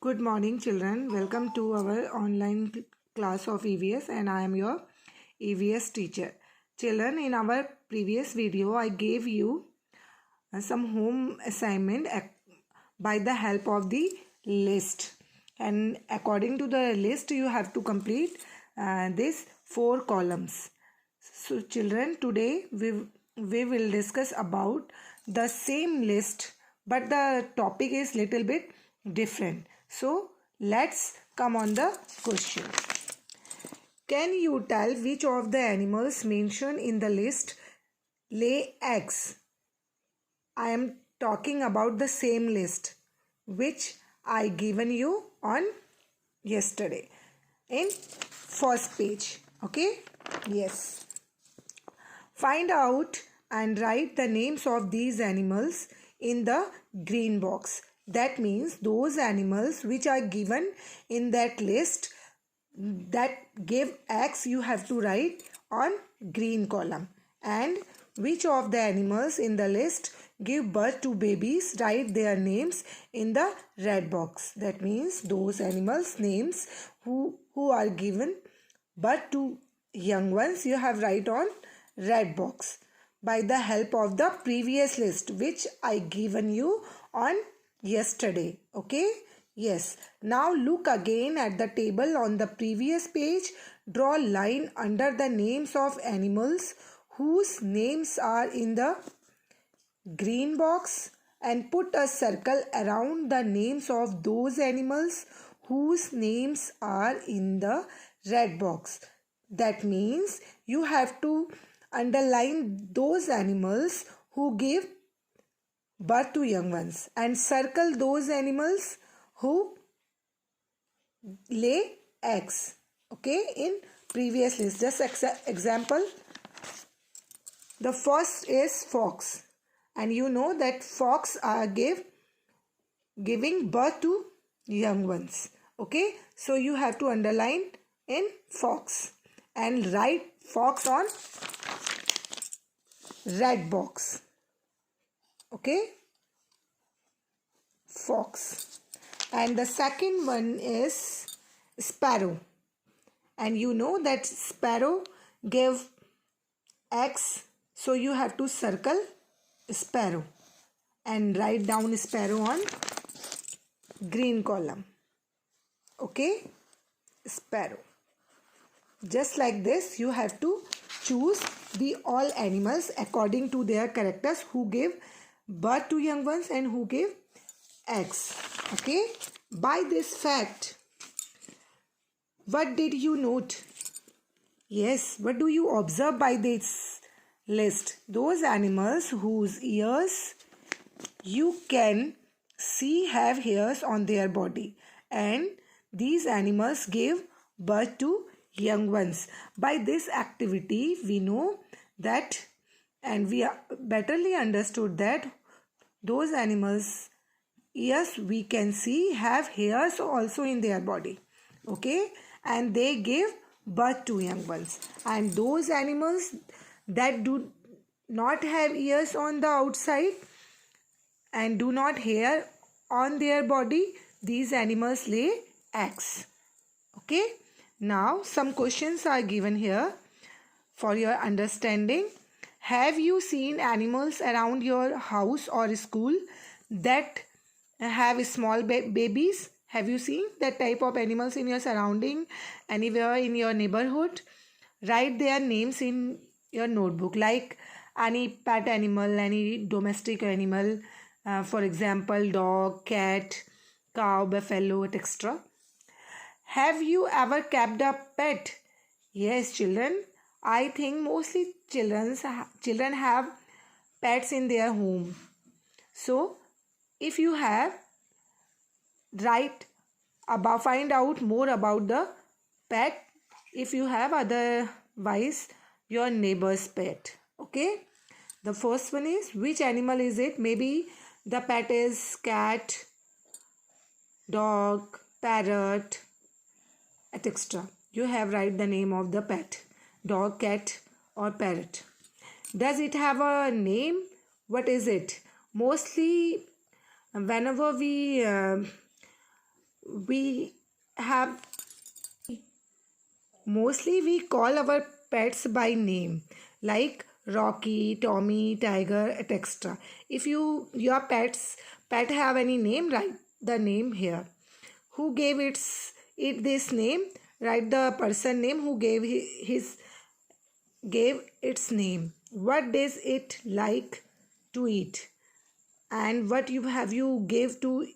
Good morning, children. Welcome to our online class of EVS, and I am your EVS teacher. Children, in our previous video, I gave you some home assignment by the help of the list. And according to the list, you have to complete these 4 columns. So, children, today we will discuss about the same list, but the topic is little bit different. So, let's come on the question. Can you tell which of the animals mentioned in the list lay eggs? I am talking about the same list which I given you on yesterday in first page. Okay? Yes. Find out and write the names of these animals in the green box. That means those animals which are given in that list that give eggs, you have to write on green column, and which of the animals in the list give birth to babies, write their names in the red box. That means those animals names who are given birth to young ones, you have write on red box by the help of the previous list which I given you on yesterday. Okay? Yes. Now look again at the table on the previous page. Draw line under the names of animals whose names are in the green box and put a circle around the names of those animals whose names are in the red box. That means you have to underline those animals who give birth to young ones and circle those animals who lay eggs. Okay, in previous list. Just example, the first is fox, and you know that fox are giving birth to young ones. Okay, so you have to underline in fox and write fox on red box. Okay, fox. And the second one is sparrow, and you know that sparrow give eggs, so you have to circle sparrow and write down sparrow on green column. Okay, sparrow. Just like this, you have to choose the all animals according to their characters who give birth to young ones and who give eggs. Okay, by this fact, what did you note? Yes, what do you observe by this list? Those animals whose ears you can see have hairs on their body, and these animals give birth to young ones. By this activity, we know that, and we betterly understood that those animals ears we can see have hairs also in their body. Okay, and they give birth to young ones, and those animals that do not have ears on the outside and do not hair on their body, these animals lay eggs. Okay, now some questions are given here for your understanding. Have you seen animals around your house or school that have small babies? Have you seen that type of animals in your surrounding, anywhere in your neighborhood? Write their names in your notebook, like any pet animal, any domestic animal, for example, dog, cat, cow, buffalo, etc. Have you ever kept a pet? Yes, children. I think mostly children have pets in their home. So, if you have, find out more about the pet if you have, otherwise your neighbor's pet. Okay, the first one is, which animal is it? Maybe the pet is cat, dog, parrot, etc. You have write the name of the pet, dog, cat or parrot. Does it have a name? What is it? Mostly whenever we we have mostly we call our pets by name like Rocky, Tommy, Tiger, etc. If your pet have any name, write the name here. Who gave it this name? Write the person name who gave its name. What does it like to eat? And what you gave to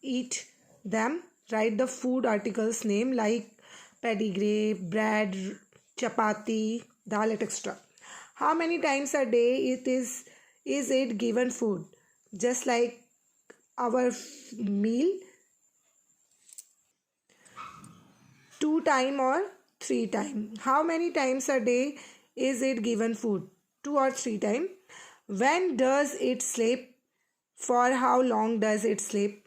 eat them? Write the food articles name like pedigree, bread, chapati, dal, etc. How many times a day is it given food? Just like our meal, 2 time or 3 time. How many times a day is it given food? 2 or 3 time. When does it sleep? For how long does it sleep?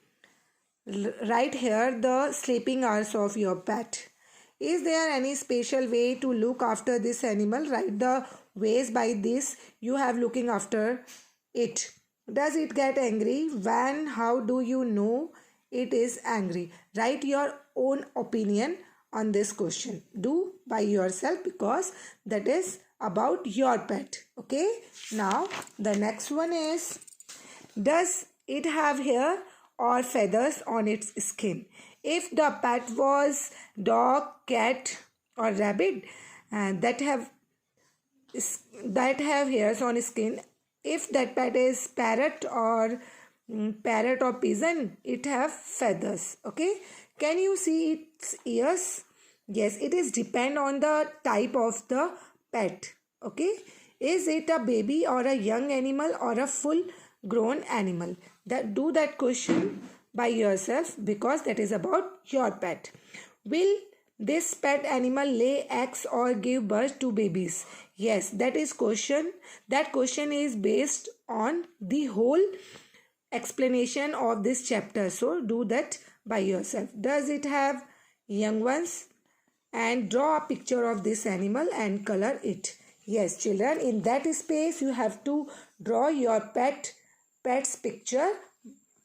Right here the sleeping hours of your pet. Is there any special way to look after this animal? Write the ways by this you have looking after it. Does it get angry? When? How do you know it is angry? Write your own opinion on this question. Do by yourself because that is about your pet. Okay. Now the next one is, does it have hair or feathers on its skin? If the pet was dog, cat or rabbit that have hairs on skin, if that pet is parrot or pigeon, it have feathers. Okay, can you see its ears? Yes, it is depend on the type of the pet. Okay, is it a baby or a young animal or a full grown animal? Do that question by yourself because that is about your pet. Will this pet animal lay eggs or give birth to babies? Yes, that question is based on the whole explanation of this chapter. So do that by yourself. Does it have young ones? And draw a picture of this animal and color it. Yes, children, in that space you have to draw your pet's picture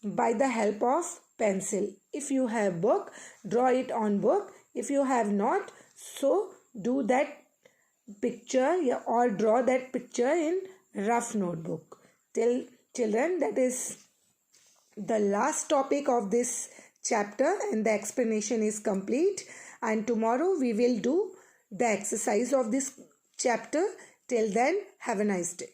by the help of pencil. If you have book, draw it on book. If you have not, so do that picture or draw that picture in rough notebook. Till children, that is the last topic of this chapter and the explanation is complete, and tomorrow we will do the exercise of this chapter. Till then, have a nice day.